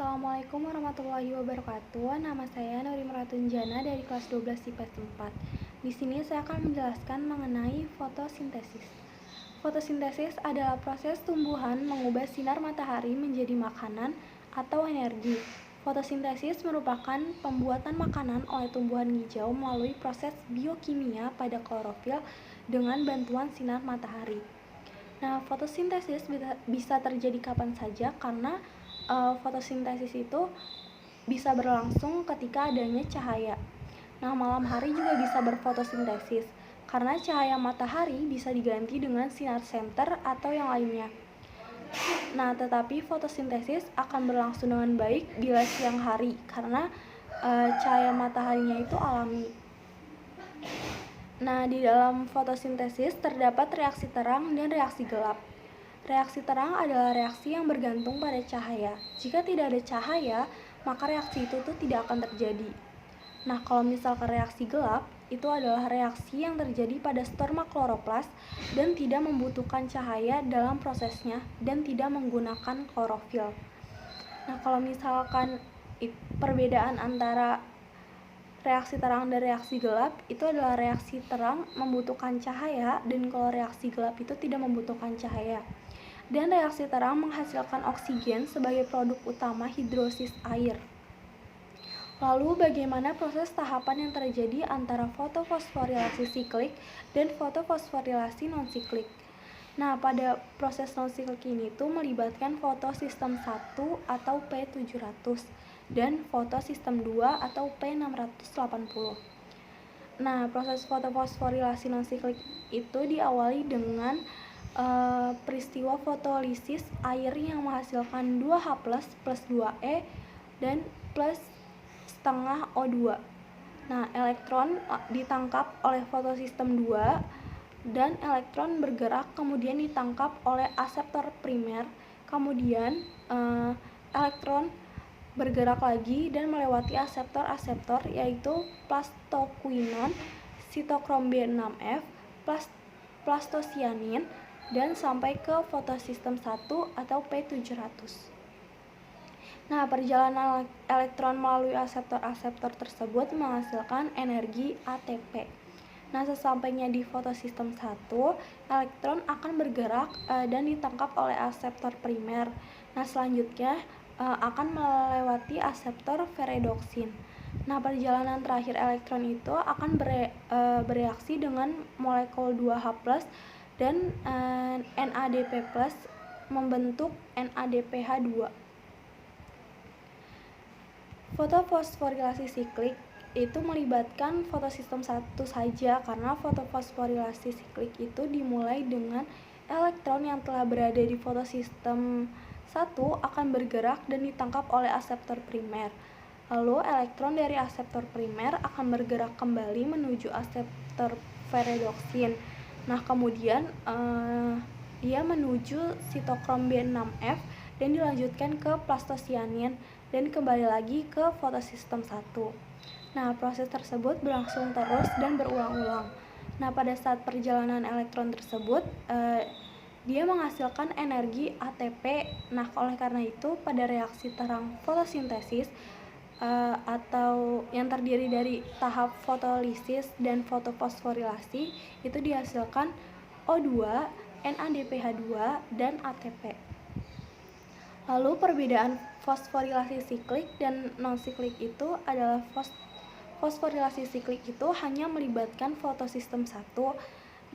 Assalamualaikum warahmatullahi wabarakatuh. Nama saya Nuri Meratunjana dari kelas 12 IPS 4. Di sini saya akan menjelaskan mengenai fotosintesis. Fotosintesis adalah proses tumbuhan mengubah sinar matahari menjadi makanan atau energi. Fotosintesis merupakan pembuatan makanan oleh tumbuhan hijau melalui proses biokimia pada klorofil dengan bantuan sinar matahari. Nah, fotosintesis bisa terjadi kapan saja karena fotosintesis itu bisa berlangsung ketika adanya cahaya. Nah, malam hari juga bisa berfotosintesis karena cahaya matahari bisa diganti dengan sinar senter atau yang lainnya. Nah, tetapi fotosintesis akan berlangsung dengan baik bila siang hari karena cahaya mataharinya itu alami. Nah, di dalam fotosintesis terdapat reaksi terang dan reaksi gelap. Reaksi terang adalah reaksi yang bergantung pada cahaya. Jika tidak ada cahaya, maka reaksi itu tidak akan terjadi. Nah, kalau misalkan reaksi gelap, itu adalah reaksi yang terjadi pada sperma kloroplas dan tidak membutuhkan cahaya dalam prosesnya dan tidak menggunakan klorofil. Nah, kalau misalkan perbedaan antara reaksi terang dan reaksi gelap itu adalah reaksi terang membutuhkan cahaya dan kalau reaksi gelap itu tidak membutuhkan cahaya. Dan reaksi terang menghasilkan oksigen sebagai produk utama hidrosis air. Lalu bagaimana proses tahapan yang terjadi antara fotofosforilasi siklik dan fotofosforilasi non-siklik? Nah, pada proses non-siklik ini tuh melibatkan fotosistem 1 atau P700 dan fotosistem 2 atau P680. Nah, proses fotofosforilasi non-siklik itu diawali dengan peristiwa fotolisis air yang menghasilkan 2H plus 2E dan plus setengah O2. Nah, elektron ditangkap oleh fotosistem 2 dan elektron bergerak kemudian ditangkap oleh aseptor primer. Kemudian elektron bergerak lagi dan melewati aseptor-aseptor yaitu plastoquinon, sitokrom B6F, plastosianin dan sampai ke fotosistem 1 atau P700. Nah, perjalanan elektron melalui aseptor-aseptor tersebut menghasilkan energi ATP. Nah, sesampainya di fotosistem 1, elektron akan bergerak dan ditangkap oleh aseptor primer. Nah, selanjutnya akan melewati aseptor ferredoksin. Nah, perjalanan terakhir elektron itu akan bereaksi dengan molekul 2H+, dan NADP+, membentuk NADPH2. Fotofosforilasi siklik itu melibatkan fotosistem 1 saja karena fotofosforilasi siklik itu dimulai dengan elektron yang telah berada di fotosistem 1 akan bergerak dan ditangkap oleh aseptor primer. Lalu elektron dari aseptor primer akan bergerak kembali menuju aseptor ferredoksin. Nah, kemudian dia menuju sitokrom B6F dan dilanjutkan ke plastosianin dan kembali lagi ke fotosistem 1. Nah, proses tersebut berlangsung terus dan berulang-ulang. Nah, pada saat perjalanan elektron tersebut dia menghasilkan energi ATP. Nah, oleh karena itu pada reaksi terang fotosintesis atau yang terdiri dari tahap fotolisis dan fotofosforilasi itu dihasilkan O2, NADPH2, dan ATP. Lalu perbedaan fosforilasi siklik dan non-siklik itu adalah fosforilasi siklik itu hanya melibatkan fotosistem 1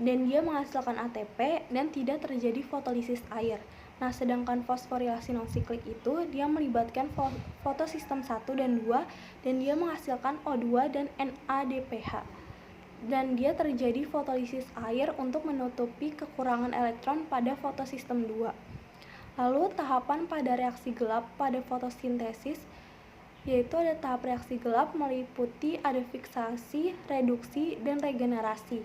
dan dia menghasilkan ATP dan tidak terjadi fotolisis air. Nah, sedangkan fosforilasi non-siklik itu dia melibatkan fotosistem 1 dan 2 dan dia menghasilkan O2 dan NADPH. Dan dia terjadi fotolisis air untuk menutupi kekurangan elektron pada fotosistem 2. Lalu tahapan pada reaksi gelap pada fotosintesis yaitu ada tahap reaksi gelap meliputi ada fiksasi, reduksi, dan regenerasi.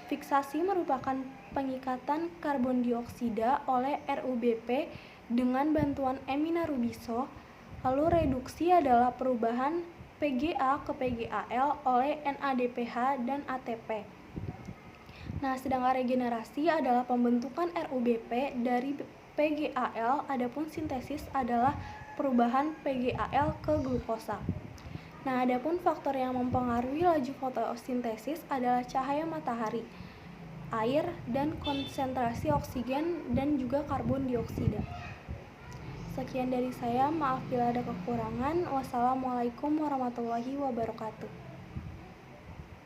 Fiksasi merupakan pengikatan karbon dioksida oleh RuBP dengan bantuan Emina Rubiso. Lalu reduksi adalah perubahan PGA ke PGAL oleh NADPH dan ATP. Nah, sedangkan regenerasi adalah pembentukan RuBP dari PGAL, adapun sintesis adalah perubahan PGAL ke glukosa. Nah, adapun faktor yang mempengaruhi laju fotosintesis adalah cahaya matahari, air, dan konsentrasi oksigen dan juga karbon dioksida. Sekian dari saya, maaf bila ada kekurangan. Wassalamualaikum warahmatullahi wabarakatuh.